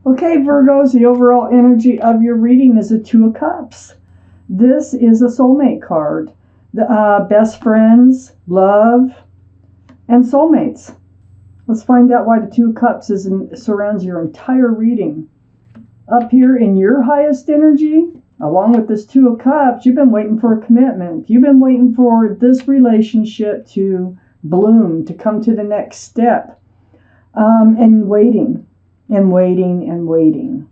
Okay, Virgos, the overall energy of your reading is a Two of Cups. This is a soulmate card. The best friends, love, and soulmates. Let's find out why the Two of Cups surrounds your entire reading. Up here in your highest energy, along with this Two of Cups, you've been waiting for a commitment. You've been waiting for this relationship to bloom, to come to the next step, and waiting. And waiting and waiting.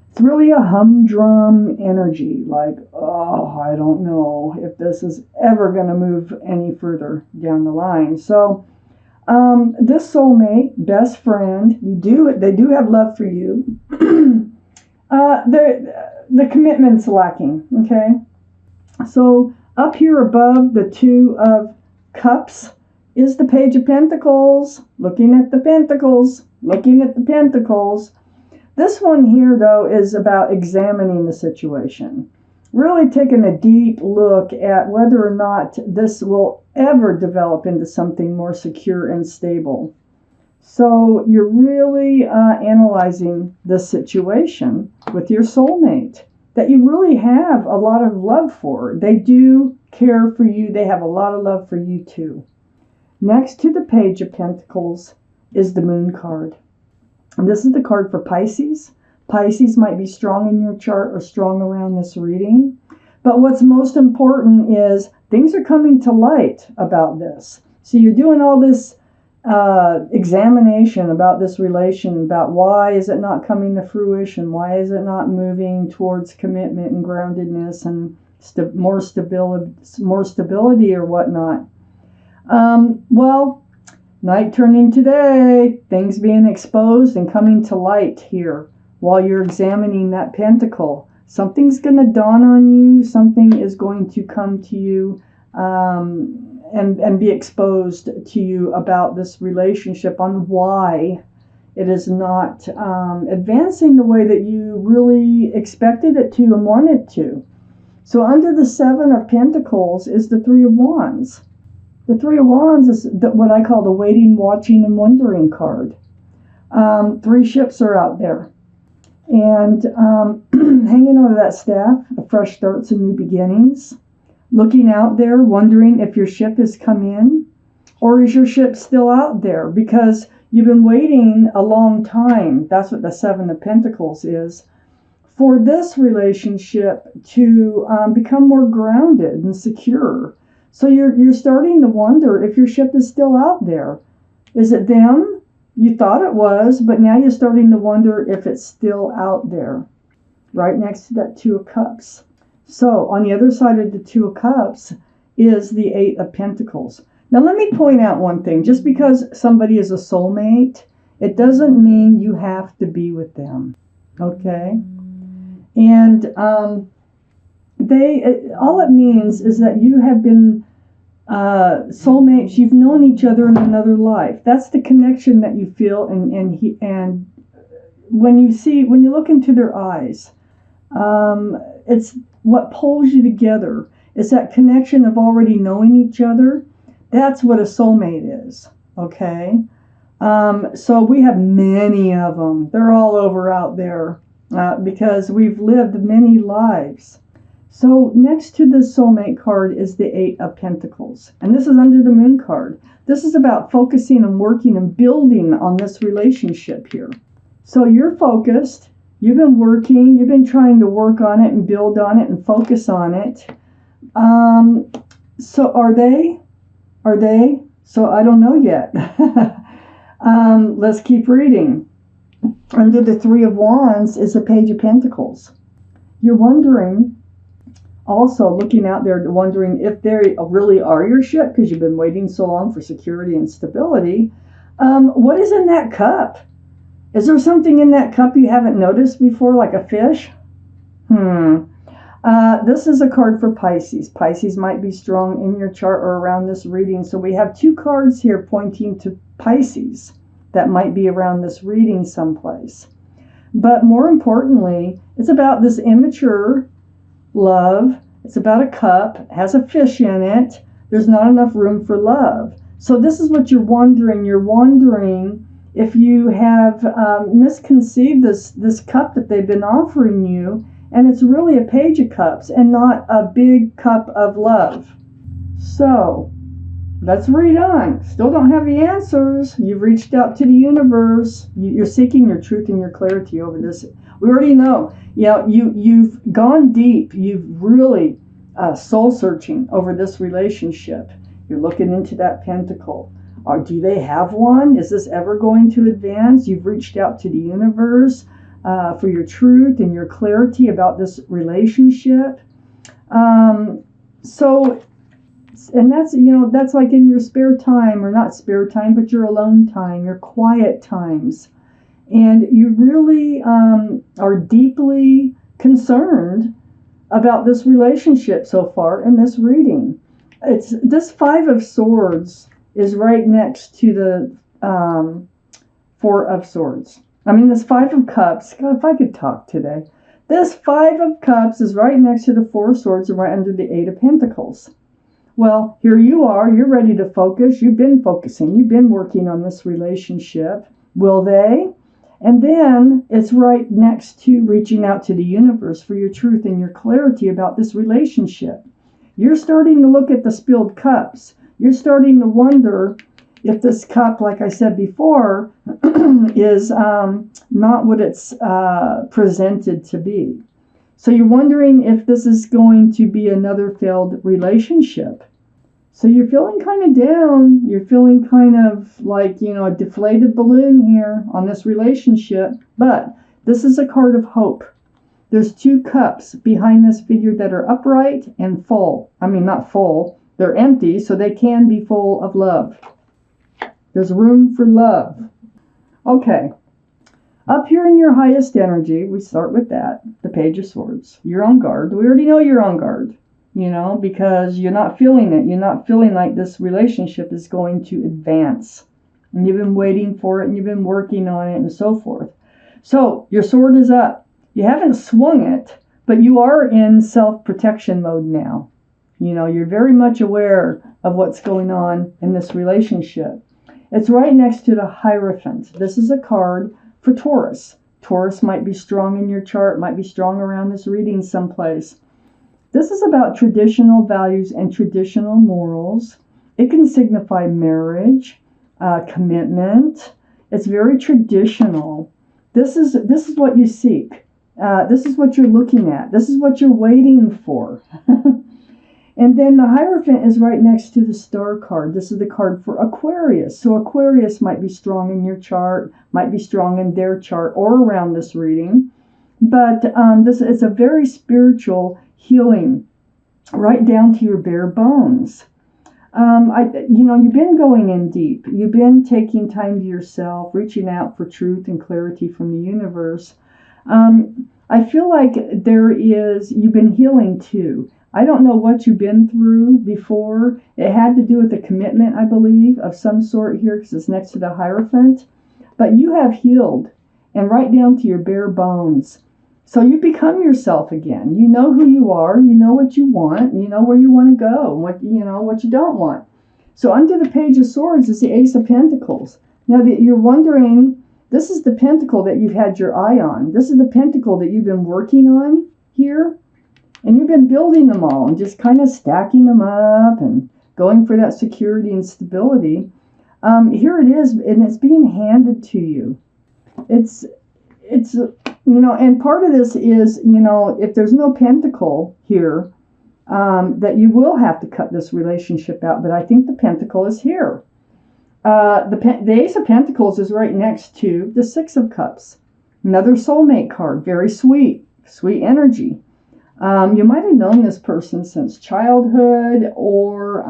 It's really a humdrum energy, like, oh, I don't know if this is ever going to move any further down the line. So, this soulmate, best friend, they do have love for you. The commitment's lacking, okay? So, up here above the Two of Cups is the Page of Pentacles, looking at the Pentacles. Looking at the Pentacles. This one here, though, is about examining the situation. Really taking a deep look at whether or not this will ever develop into something more secure and stable. So you're really analyzing the situation with your soulmate that you really have a lot of love for. They do care for you. They have a lot of love for you, too. Next to the Page of Pentacles is the Moon card. And this is the card for Pisces. Pisces might be strong in your chart or strong around this reading. But what's most important is things are coming to light about this. So you're doing all this examination about this relation, about why is it not coming to fruition? Why is it not moving towards commitment and groundedness and more stability or whatnot? Well, night turning to day, things being exposed and coming to light here while you're examining that pentacle. Something's going to dawn on you. Something is going to come to you and be exposed to you about this relationship, on why it is not advancing the way that you really expected it to and wanted to. So under the Seven of Pentacles is the Three of Wands. The Three of Wands is what I call the waiting, watching, and wondering card. Three ships are out there. And hanging onto that staff, a fresh starts and new beginnings. Looking out there, wondering if your ship has come in, or is your ship still out there? Because you've been waiting a long time. That's what the Seven of Pentacles is. For this relationship to become more grounded and secure. So you're starting to wonder if your ship is still out there. Is it them? You thought it was, but now you're starting to wonder if it's still out there. Right next to that Two of Cups. So on the other side of the Two of Cups is the Eight of Pentacles. Now let me point out one thing. Just because somebody is a soulmate, it doesn't mean you have to be with them. Okay? And all it means is that you have been soulmates. You've known each other in another life. That's the connection that you feel, and when you look into their eyes, it's what pulls you together. It's that connection of already knowing each other. That's what a soulmate is. Okay, so we have many of them. They're all over out there because we've lived many lives. So next to the soulmate card is the Eight of Pentacles. And this is under the Moon card. This is about focusing and working and building on this relationship here. So you're focused. You've been working. You've been trying to work on it and build on it and focus on it. So are they? Are they? So I don't know yet. Let's keep reading. Under the Three of Wands is the Page of Pentacles. You're wondering, also looking out there, wondering if they really are your ship because you've been waiting so long for security and stability. What is in that cup? Is there something in that cup you haven't noticed before, like a fish? This is a card for Pisces. Pisces might be strong in your chart or around this reading. So we have two cards here pointing to Pisces that might be around this reading someplace. But more importantly, it's about this immature love. It's about a cup. It has a fish in it. There's not enough room for love. So this is what you're wondering. You're wondering if you have misconceived this cup that they've been offering you, and it's really a page of cups and not a big cup of love. So let's read on. Still don't have the answers. You've reached out to the universe. You're seeking your truth and your clarity over this. We already know. You've gone deep. You've really soul searching over this relationship. You're looking into that pentacle. Or do they have one? Is this ever going to advance? You've reached out to the universe for your truth and your clarity about this relationship. And that's like in your spare time, or not spare time, but your alone time, your quiet times. And you really are deeply concerned about this relationship so far in this reading. It's this Five of Swords is right next to the Four of Swords. This Five of Cups. God, if I could talk today. This Five of Cups is right next to the Four of Swords and right under the Eight of Pentacles. Well, here you are. You're ready to focus. You've been focusing. You've been working on this relationship. Will they? And then it's right next to reaching out to the universe for your truth and your clarity about this relationship. You're starting to look at the spilled cups. You're starting to wonder if this cup, like I said before, is not what it's presented to be. So you're wondering if this is going to be another failed relationship. So you're feeling kind of down. You're feeling kind of like, a deflated balloon here on this relationship. But this is a card of hope. There's two cups behind this figure that are upright and full. Not full. They're empty, so they can be full of love. There's room for love. Okay. Up here in your highest energy, we start with that, the Page of Swords. You're on guard. We already know you're on guard, because you're not feeling it. You're not feeling like this relationship is going to advance. And you've been waiting for it, and you've been working on it, and so forth. So your sword is up. You haven't swung it, but you are in self-protection mode now. You're very much aware of what's going on in this relationship. It's right next to the Hierophant. This is a card for Taurus. Taurus might be strong in your chart, might be strong around this reading someplace. This is about traditional values and traditional morals. It can signify marriage, commitment. It's very traditional. This is what you seek. This is what you're looking at. This is what you're waiting for. And then the Hierophant is right next to the Star card. This is the card for Aquarius. So Aquarius might be strong in your chart, might be strong in their chart, or around this reading. But this is a very spiritual healing, right down to your bare bones. You've been going in deep. You've been taking time to yourself, reaching out for truth and clarity from the universe. I feel like you've been healing too. I don't know what you've been through before. It had to do with a commitment, I believe, of some sort here, because it's next to the Hierophant. But you have healed, and right down to your bare bones. So you become yourself again. You know who you are. You know what you want. You know where you want to go, and what you don't want. So under the Page of Swords is the Ace of Pentacles. Now you're wondering, this is the pentacle that you've had your eye on. This is the pentacle that you've been working on here. And you've been building them all and just kind of stacking them up and going for that security and stability. Here it is, and it's being handed to you. It's and part of this is, if there's no pentacle here, that you will have to cut this relationship out. But I think the pentacle is here. The Ace of Pentacles is right next to the Six of Cups. Another soulmate card, very sweet energy. You might have known this person since childhood or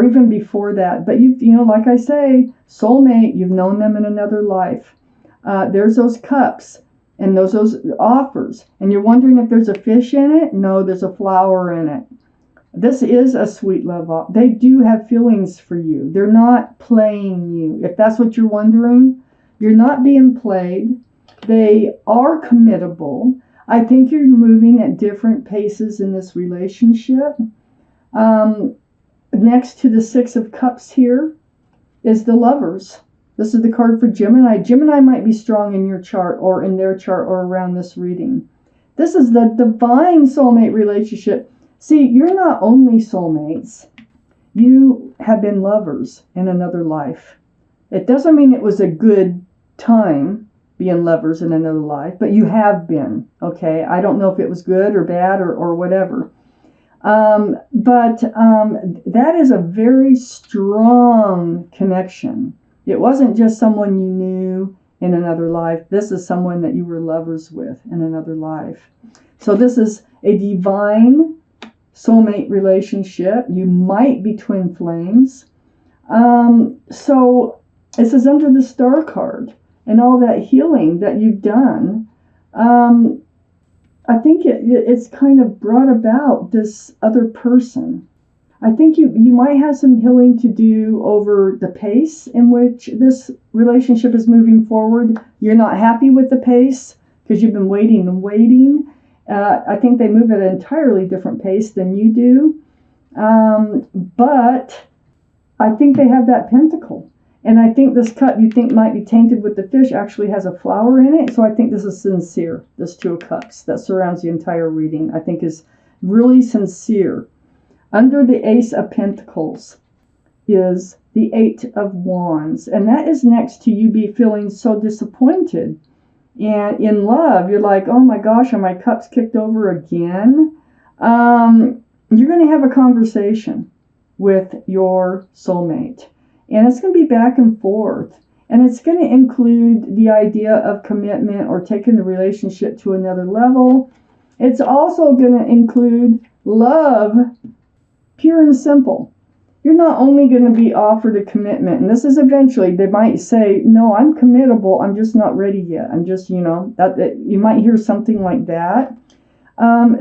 even before that. But like I say, soulmate, you've known them in another life. There's those cups and those offers. And you're wondering if there's a fish in it? No, there's a flower in it. This is a sweet love offer. They do have feelings for you. They're not playing you. If that's what you're wondering, you're not being played. They are committable. I think you're moving at different paces in this relationship. Next to the Six of Cups here is the Lovers. This is the card for Gemini. Gemini might be strong in your chart or in their chart or around this reading. This is the divine soulmate relationship. See, you're not only soulmates. You have been lovers in another life. It doesn't mean it was a good time being lovers in another life, but you have been, okay? I don't know if it was good or bad or whatever. But that is a very strong connection. It wasn't just someone you knew in another life. This is someone that you were lovers with in another life. So this is a divine soulmate relationship. You might be twin flames. So this is under the star card and all that healing that you've done. I think it's kind of brought about this other person. I think you might have some healing to do over the pace in which this relationship is moving forward. You're not happy with the pace because you've been waiting and waiting. I think they move at an entirely different pace than you do. But I think they have that pentacle. And I think this cup you think might be tainted with the fish actually has a flower in it. So I think this is sincere. This Two of Cups that surrounds the entire reading, I think is really sincere. Under the Ace of Pentacles is the Eight of Wands. And that is next to you be feeling so disappointed. And in love, you're like, oh my gosh, are my cups kicked over again? You're going to have a conversation with your soulmate. And it's going to be back and forth. And it's going to include the idea of commitment or taking the relationship to another level. It's also going to include love, pure and simple. You're not only going to be offered a commitment, and this is eventually, they might say, no, I'm committable, I'm just not ready yet. I'm just, that you might hear something like that.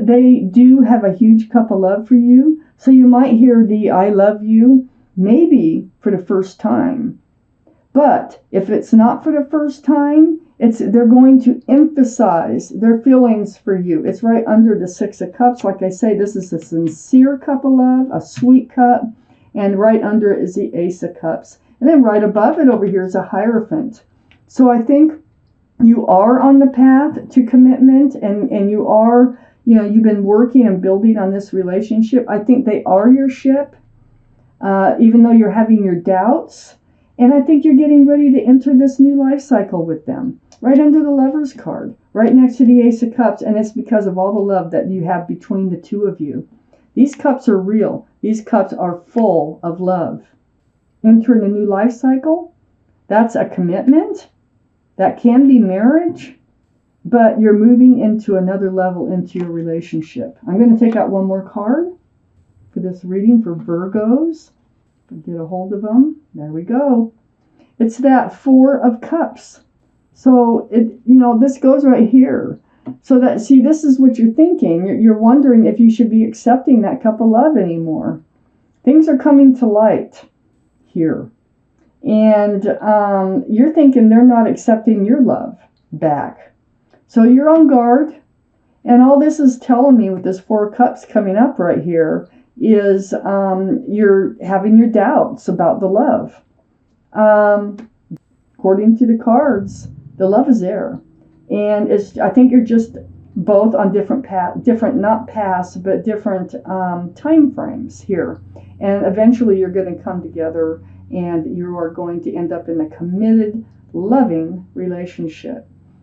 They do have a huge cup of love for you. So you might hear the I love you, maybe for the first time. But if it's not for the first time, they're going to emphasize their feelings for you. It's right under the Six of Cups. Like I say, this is a sincere cup of love, a sweet cup. And right under it is the Ace of Cups. And then right above it over here is a Hierophant. So I think you are on the path to commitment and you are, you've been working and building on this relationship. I think they are your ship, even though you're having your doubts. And I think you're getting ready to enter this new life cycle with them. Right under the Lover's card, right next to the Ace of Cups. And it's because of all the love that you have between the two of you. These cups are real. These cups are full of love. Entering a new life cycle, that's a commitment. That can be marriage, but you're moving into another level into your relationship. I'm going to take out one more card for this reading for Virgos. Get a hold of them. There we go. It's that Four of Cups. So, this goes right here. So this is what you're thinking. You're wondering if you should be accepting that cup of love anymore. Things are coming to light here. And you're thinking they're not accepting your love back. So you're on guard. And all this is telling me with this Four of Cups coming up right here is you're having your doubts about the love. According to the cards, the love is there. And I think you're just both on different not paths, but different time frames here. And eventually you're going to come together and you are going to end up in a committed, loving relationship.